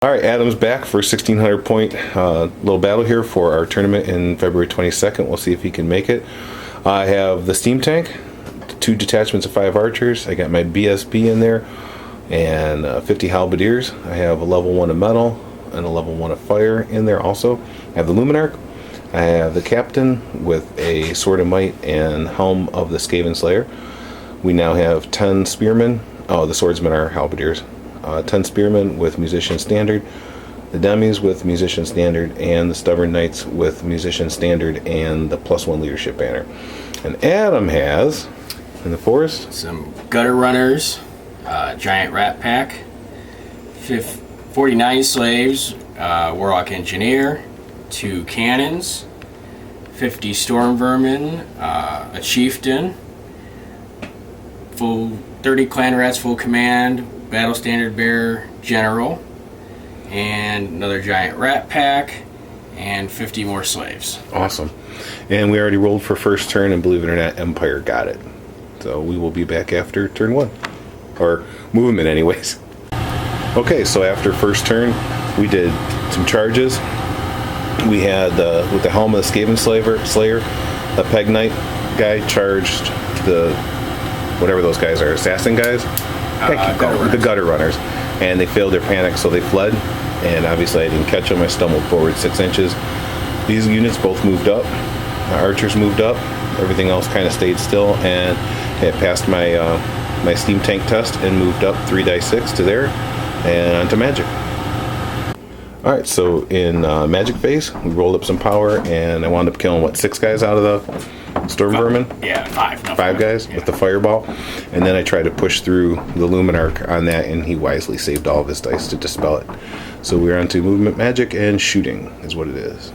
All right, Adam's back for a 1,600 point little battle here for our tournament in February 22nd. We'll see if he can make it. I have the steam tank, 2 detachments of 5 archers. I got my BSB in there and 50 halberdiers. I have a level 1 of metal and a level 1 of fire in there also. I have the Luminarch. I have the captain with a sword of might and helm of the Skaven Slayer. We now have 10 spearmen. Oh, the swordsmen are halberdiers. 10 spearmen with musician standard, the demis with musician standard, and the stubborn knights with musician standard and the +1 leadership banner. And Adam has in the forest some gutter runners, giant rat pack, 49 slaves, warlock engineer, 2 cannons, 50 storm vermin, a chieftain, full 30 clan rats, full command, battle standard bearer, general, and another giant rat pack, and 50 more slaves. Awesome. And we already rolled for first turn, and believe it or not, Empire got it. So we will be back after turn 1. Or movement anyways. Okay, so after first turn, we did some charges. We had, with the helm of the Skaven Slayer, a Peg Knight guy charged the, whatever those guys are, assassin guys? The gutter runners. And they failed their panic, so they fled. And obviously I didn't catch them. I stumbled forward 6 inches. These units both moved up. My archers moved up. Everything else kind of stayed still. And it passed my my steam tank test and moved up 3 dice 6 to there and onto magic. Alright, so in magic phase, we rolled up some power, and I wound up killing, 6 guys out of the storm vermin? Yeah, 5. No, 5 guys with the fireball. And then I tried to push through the Luminarch on that, and he wisely saved all of his dice to dispel it. So we're on to movement magic and shooting is what it is.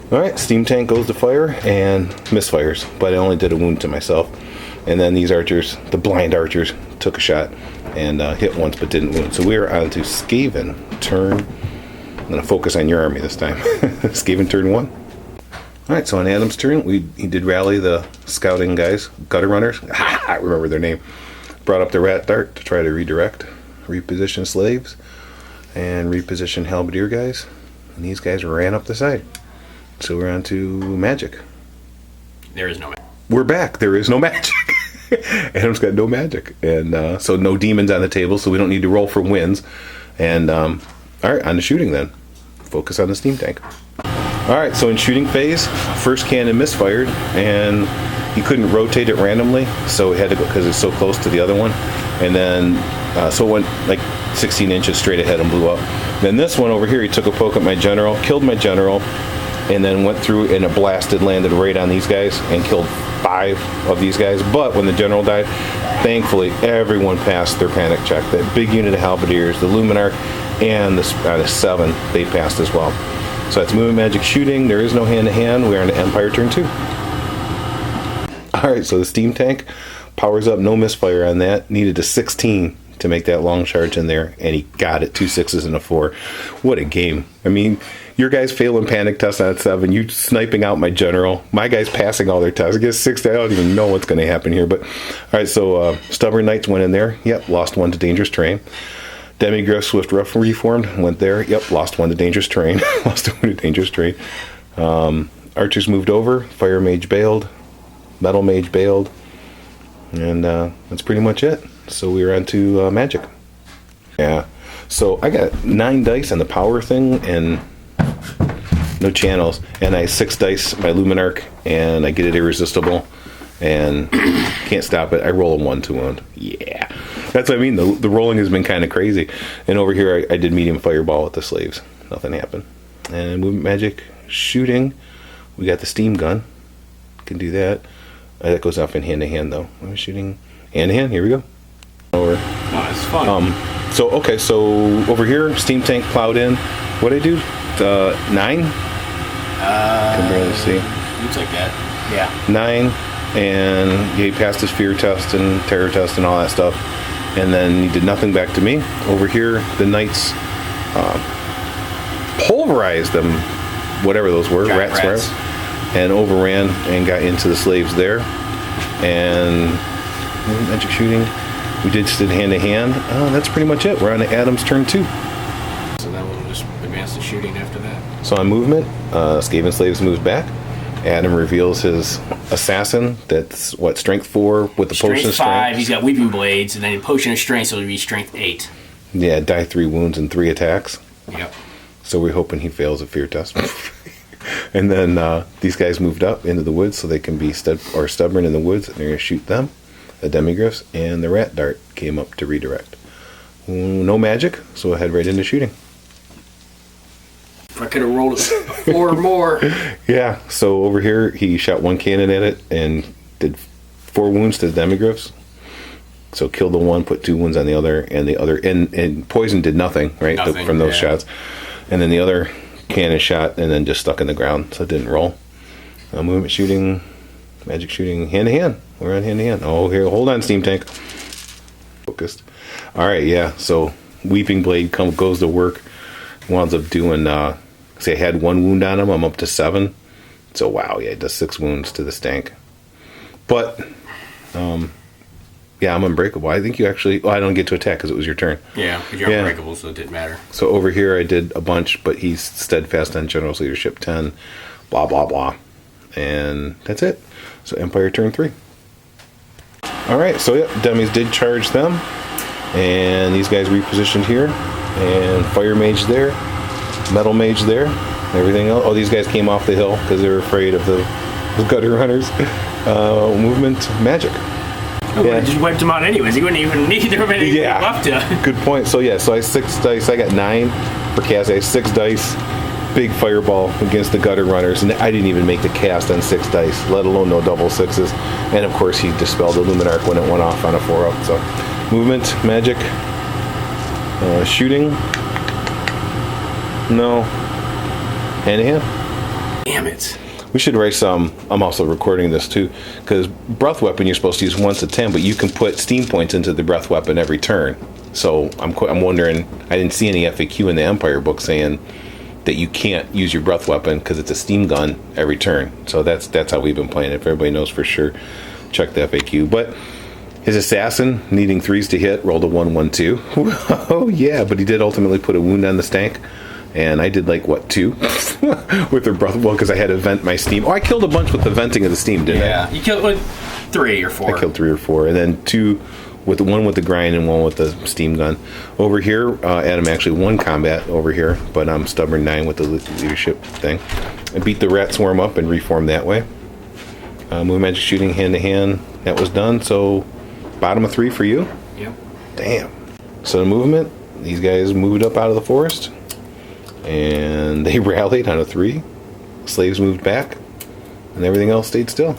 Alright, steam tank goes to fire and misfires, but I only did a wound to myself. And then these archers, the blind archers, took a shot and hit once but didn't wound. So we're on to Skaven turn. I'm going to focus on your army this time. Skaven turn 1. Alright, so on Adam's turn, he did rally the scouting guys, gutter runners. I remember their name. Brought up the rat dart to try to redirect, reposition slaves, and reposition halberdier guys. And these guys ran up the side. So we're on to magic. There is no magic. We're back. There is no magic. Adam's got no magic. And so no demons on the table, so we don't need to roll for wins. And alright, on to shooting then. Focus on the steam tank. Alright, so in shooting phase, first cannon misfired, and he couldn't rotate it randomly, so he had to go, because it's so close to the other one. And then, so it went like 16 inches straight ahead and blew up. Then this one over here, he took a poke at my general, killed my general, and then went through and it blasted, landed right on these guys, and killed 5 of these guys. But when the general died, thankfully, everyone passed their panic check. That big unit of halberdiers, the Luminarch, and the 7, they passed as well. So that's movement magic shooting. There is no hand-to-hand. We're on to Empire turn 2. Alright, so the steam tank powers up, no misfire on that. Needed a 16 to make that long charge in there, and he got it. 2 6s and a 4. What a game. I mean, your guys failing panic tests on 7, you sniping out my general, my guys passing all their tests. I guess 6, I don't even know what's going to happen here. But alright, so stubborn knights went in there. Yep, lost 1 to dangerous terrain. Demigriff Swift Rough reformed, went there. Yep, lost 1 to dangerous terrain. Lost 1 to dangerous terrain. Archers moved over. Fire mage bailed. Metal mage bailed. And that's pretty much it. So we were on to magic. Yeah. So I got 9 dice on the power thing and no channels. And I 6 dice my Luminarch, and I get it irresistible. And can't stop it. I roll a 1 to wound. Yeah. That's what I mean. The rolling has been kind of crazy. And over here, I did medium fireball with the slaves. Nothing happened. And movement magic shooting. We got the steam gun. Can do that. That goes off in hand-to-hand, though. I'm shooting hand-to-hand. Here we go. Over. Oh, it's fun. So, okay. So, over here, steam tank plowed in. What'd I do? 9? Can barely see. Looks like that. Yeah. 9. And he passed his fear test and terror test and all that stuff. And then he did nothing back to me. Over here, the knights pulverized them, whatever those were, rats, and overran and got into the slaves there. And magic shooting. We did hand to hand. That's pretty much it. We're on to Adam's turn 2. So then we'll just advance the shooting after that. So on movement, Skaven Slaves moves back. Adam reveals his assassin. That's what, strength 4 with the potion of Strength 5. strength. He's got weeping blades, and then a potion of strength, so it'll be strength 8. Yeah, die 3 wounds and 3 attacks. Yep. So we're hoping he fails a fear test. And then these guys moved up into the woods so they can be stubborn in the woods, and they're going to shoot them. The demigriffs and the rat dart came up to redirect. No magic, so we'll head right into shooting. If I could have rolled 4 more. Yeah, so over here he shot 1 cannon at it and did 4 wounds to the demigriffs. So killed the one, put 2 wounds on the other, and poison did nothing, right? Nothing, from those shots. And then the other cannon shot and then just stuck in the ground, so it didn't roll. Movement shooting, magic shooting, hand to hand. We're on hand to hand. Oh, here, hold on, Steam Tank. Focused. All right, yeah. So Weeping Blade goes to work. Winds up doing. Say I had 1 wound on him. I'm up to 7. So wow, yeah, it does 6 wounds to the stank. But yeah, I'm unbreakable. I think you actually. Well, I don't get to attack because it was your turn. Yeah, because you're unbreakable, so it didn't matter. So over here I did a bunch, but he's steadfast on General's Leadership 10. Blah blah blah, and that's it. So Empire turn 3. All right, so yeah, Demis did charge them, and these guys repositioned here, and Fire Mage there, Metal Mage there, everything else. Oh, these guys came off the hill because they were afraid of the gutter runners. Movement magic. Oh, yeah. Just wiped them out anyways. You wouldn't even need there many left to. Good point. So yeah, so I 6 dice. I got 9 for cast. I have 6 dice. Big fireball against the gutter runners, and I didn't even make the cast on 6 dice, let alone no double 6s. And of course, he dispelled the Luminarch when it went off on a 4-up. So, movement, magic, shooting. No, hand to hand. Damn it. We should write some. I'm also recording this too, because breath weapon you're supposed to use once a 10, but you can put steam points into the breath weapon every turn. So I'm wondering. I didn't see any FAQ in the Empire book saying that you can't use your breath weapon because it's a steam gun every turn. So that's how we've been playing it. If everybody knows for sure, check the FAQ. But his assassin, needing 3s to hit, rolled a 1-1-2. Oh yeah, but he did ultimately put a wound on the stank. And I did 2 with the breath. Well, because I had to vent my steam. Oh, I killed a bunch with the venting of the steam, didn't I? Yeah, you killed 3 or 4. I killed 3 or 4, and then 2 with the 1 with the grind and 1 with the steam gun. Over here, Adam actually won combat over here, but I'm stubborn 9 with the leadership thing. I beat the rat swarm up and reformed that way. Move magic shooting hand to hand. That was done. So bottom of 3 for you. Yep. Damn. So the movement. These guys moved up out of the forest. And they rallied on a 3. Slaves moved back, and everything else stayed still.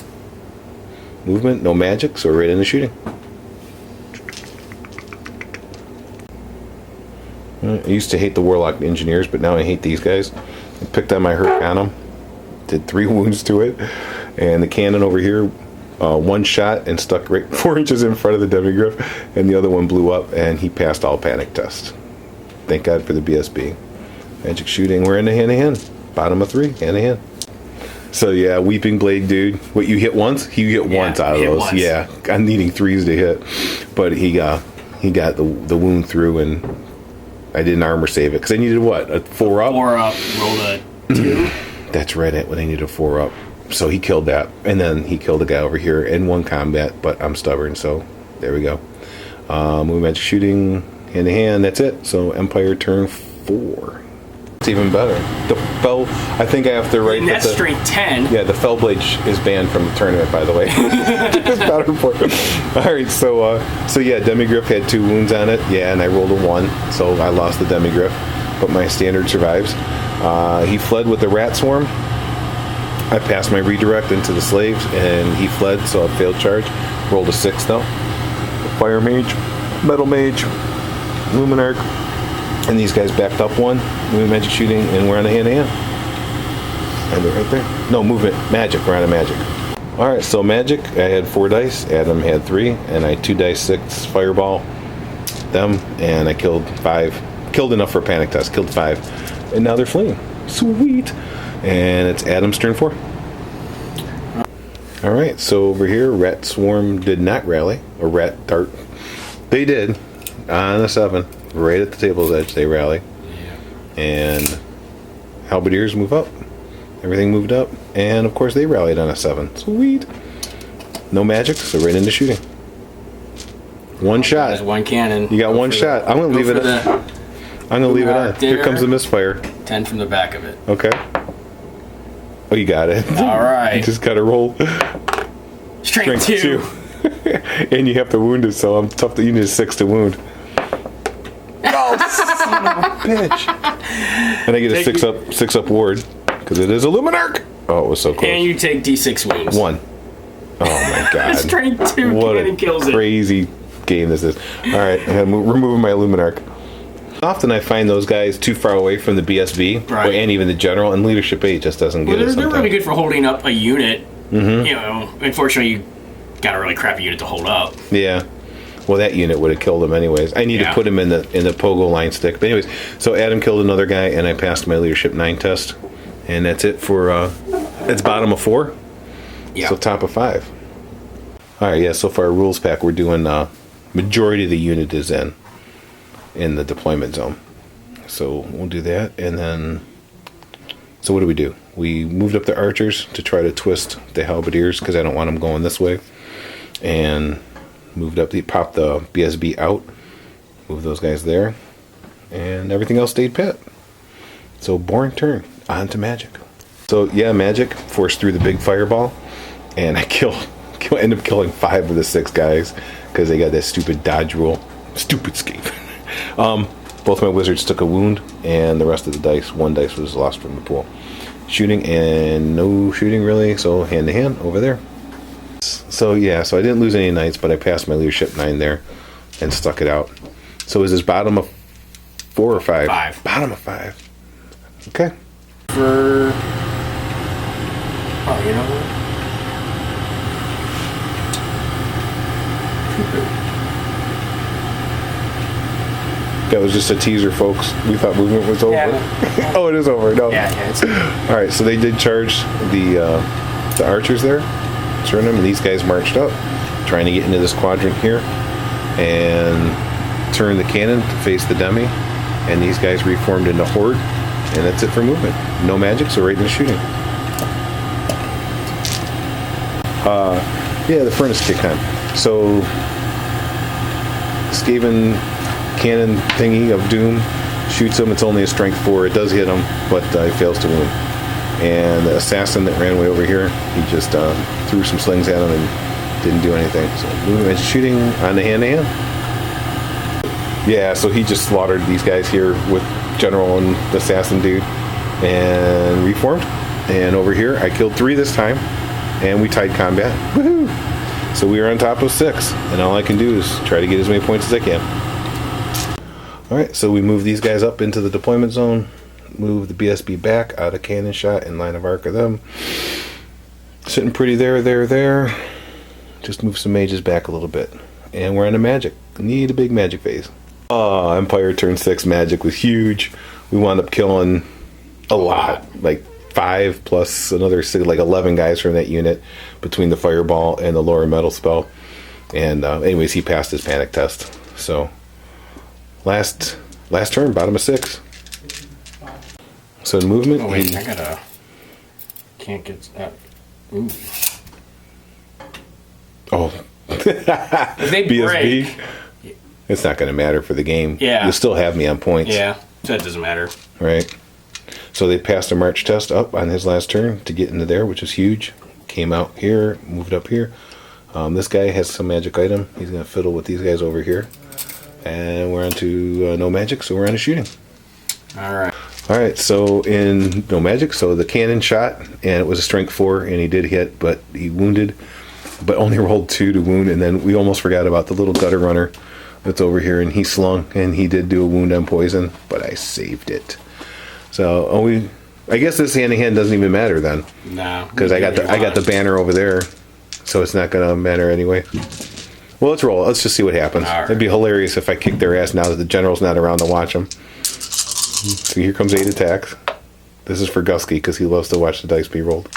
Movement, no magic, so we're right into shooting. I used to hate the Warlock Engineers, but now I hate these guys. I picked on my Hurk on them, did 3 wounds to it, and the cannon over here, 1 shot and stuck right 4 inches in front of the demigriff, and the other one blew up, and he passed all panic tests. Thank God for the BSB. Magic shooting, we're in the hand-to-hand. Bottom of 3, hand-to-hand. So yeah, Weeping Blade dude. What, you hit once? He hit once out of those. Once. Yeah, I'm needing 3s to hit. But he got the wound through, and I didn't armor save it. Because I needed what? A 4-up? 4-up, rolled a 2. That's right, when I needed a 4-up. So he killed that. And then he killed a guy over here in 1 combat, but I'm stubborn, so there we go. Move magic shooting, hand-to-hand, that's it. So Empire turn 4. It's even better. The fell. I think I have to write. And that's strength 10. Yeah, the fell blade is banned from the tournament, by the way. Just battle report. All right, so yeah, demigriff had 2 wounds on it. Yeah, and I rolled a 1, so I lost the demigriff, but my standard survives. He fled with the rat swarm. I passed my redirect into the slaves, and he fled, so I failed charge. Rolled a 6 though. Fire mage, metal mage, luminarch. And these guys backed up 1. Movement magic shooting, and we're on a hand-to-hand. And they're right there. No, movement. Magic. We're on a magic. Alright, so magic. I had 4 dice. Adam had 3. And I 2 dice 6 fireball them. And I killed 5. Killed enough for a panic test. Killed 5. And now they're fleeing. Sweet. And it's Adam's turn 4. Alright, so over here, Rat Swarm did not rally. Or Rat Dart They did. On a 7. Right at the table's edge, they rally. Yeah. And Halberdiers move up. Everything moved up. And, of course, they rallied on a 7. Sweet. No magic, so right into shooting. One shot. There's one cannon. You got one shot. I'm going to leave it on. I'm going to leave it on. Here comes the misfire. 10 from the back of it. Okay. Oh, you got it. All right. You just got to roll. Strength 2. And you have to wound it, so I'm tough that you need a 6 to wound. Oh, son of a bitch. And I get a 6 up ward, because it is a Luminarch. Oh, it was so close. And you take D6 wounds. 1. Oh my god. Strength 2 what cannon kills it. Crazy game this is. Alright, I'm removing my Luminarch. Often I find those guys too far away from the BSB, right. and even the general, and Leadership 8 just doesn't get it. They're really good for holding up a unit. Mm-hmm. You know, unfortunately, you got a really crappy unit to hold up. Yeah. Well, that unit would have killed him anyways. I need to put him in the pogo line stick. But anyways, so Adam killed another guy, and I passed my Leadership 9 test. And that's it for, it's bottom of 4. Yeah. So top of 5. Alright, yeah, so far rules pack, we're doing, majority of the unit is in the deployment zone. So we'll do that, and then, so what do? We moved up the archers to try to twist the halberdiers, because I don't want them going this way. And moved up, popped the BSB out, moved those guys there, and everything else stayed pat. So boring turn, on to magic. So yeah, magic forced through the big fireball, and I end up killing 5 of the 6 guys because they got that stupid dodge rule. Stupid Skaven. Both my wizards took a wound, and the rest of the dice, 1 dice was lost from the pool. Shooting and no shooting really, so hand to hand over there. So yeah, so I didn't lose any knights, but I passed my Leadership 9 there and stuck it out. So is this bottom of 4 or 5? 5. Bottom of 5. Okay. Oh, you know what? That was just a teaser, folks. We thought movement was over. Yeah. Oh, it is over. No. Yeah, it's over. All right, so they did charge the archers there, turn them, and these guys marched up, trying to get into this quadrant here, and turn the cannon to face the demi, and these guys reformed into horde, and that's it for movement. No magic, so right into shooting. Yeah, the furnace kick on. So Skaven cannon thingy of doom shoots him. It's only a strength 4. It does hit him, but it fails to wound. And the assassin that ran way over here, he just threw some slings at him and didn't do anything. So movement shooting on the hand-to-hand. Yeah, so he just slaughtered these guys here with General and the assassin dude and reformed. And over here, I killed 3 this time, and we tied combat. Woohoo! So we are on top of 6, and all I can do is try to get as many points as I can. Alright, so we move these guys up into the deployment zone, move the BSB back out of cannon shot in line of arc of them. Sitting pretty there. Just move some mages back a little bit. And we're on a magic. Need a big magic phase. Oh, Empire turn 6 magic was huge. We wound up killing a lot. Like 5 plus another 6, like 11 guys from that unit between the fireball and the lower metal spell. And anyways, he passed his panic test. So last turn, bottom of 6. So the movement. Oh wait, can't get that. Ooh. Oh. If they BSB. break, It's not going to matter for the game. Yeah. You'll still have me on points. yeah, so that doesn't matter. Right. So they passed a march test up on his last turn to get into there, which is huge. Came out here, moved up here. This guy has some magic item. He's going to fiddle with these guys over here. And we're on to no magic, so we're on to shooting. Alright. Alright, so in no magic, so the cannon shot, and it was a strength 4, and he did hit, but he wounded, but only rolled 2 to wound, and then we almost forgot about the little gutter runner that's over here, and he slung, and he did do a wound on poison, but I saved it. So, I guess this hand-to-hand doesn't even matter then. No. Because I got the banner over there, so it's not going to matter anyway. Well, let's roll. Let's just see what happens. Right. It'd be hilarious if I kick their ass now that the general's not around to watch them. So here comes 8 attacks. This is for Gusky because he loves to watch the dice be rolled.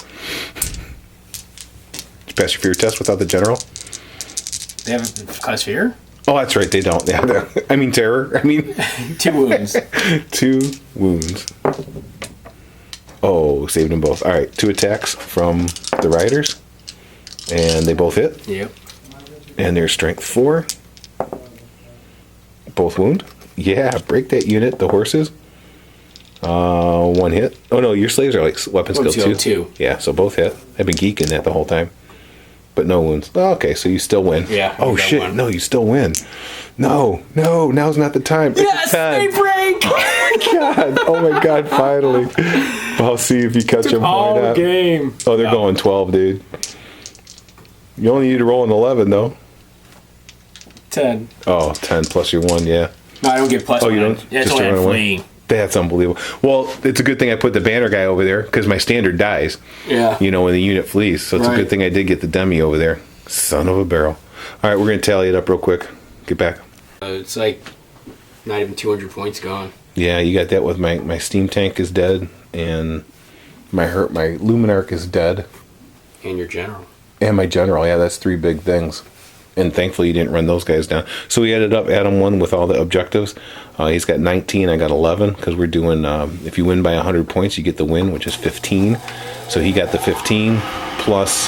Did you pass your fear test without the general? They have a class fear? Oh, that's right. They don't. Yeah. I mean, terror. I mean, 2 wounds. 2 wounds. Oh, saved them both. All right, 2 attacks from the riders, and they both hit. Yep. And their strength 4. Both wound. Yeah, break that unit. The horses. 1 hit. Oh no, your slaves are like weapon skill 2. Yeah, so both hit. I've been geeking that the whole time, but no wounds. Oh, okay, so you still win. Yeah. Oh shit! 1. No, you still win. No, now's not the time. Yes, they break. God! Oh my God! Finally, I'll see if you catch them. All game. Oh, they're going 12, dude. You only need to roll an 11 though. 10. Oh, 10 plus your 1. Yeah. No, I don't get plus 1. You don't? Yeah, it's Just only to run on away? fleeing. That's unbelievable. Well, it's a good thing I put the banner guy over there because my standard dies. Yeah. You know, when the unit flees. So it's a good thing I did get the demi over there. Son of a barrel. All right, we're going to tally it up real quick. Get back. It's like not even 200 points gone. Yeah, you got that with my steam tank is dead, and my Luminarch is dead. And your general. And my general. Yeah, that's 3 big things. And thankfully you didn't run those guys down. So we added up Adam won with all the objectives. He's got 19, I got 11, because we're doing, if you win by 100 points, you get the win, which is 15. So he got the 15, plus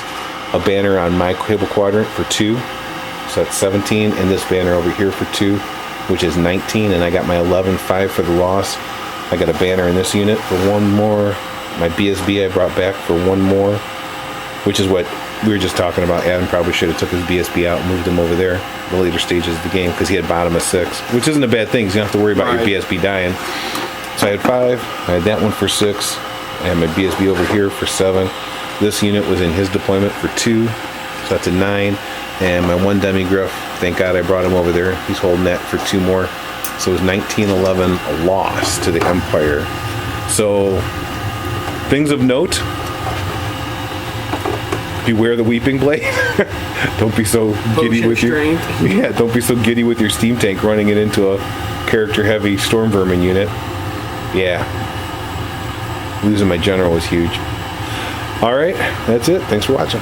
a banner on my cable quadrant for 2. So that's 17, and this banner over here for 2, which is 19, and I got my 11-5 for the loss. I got a banner in this unit for 1 more. My BSB I brought back for 1 more, which is what we were just talking about. Adam probably should have took his BSB out and moved him over there the later stages of the game because he had bottom of 6, which isn't a bad thing because you don't have to worry about your BSB dying. So I had 5. I had that one for 6. I had my BSB over here for 7. This unit was in his deployment for 2, so that's a 9. And my 1 demigriff, thank God I brought him over there. He's holding that for 2 more. So it was 19-11 loss to the Empire. So things of note. Beware the weeping blade. Don't be so giddy with your don't be so giddy with your steam tank running it into a character heavy storm vermin unit. Yeah. Losing my general was huge. All right, that's it. Thanks for watching.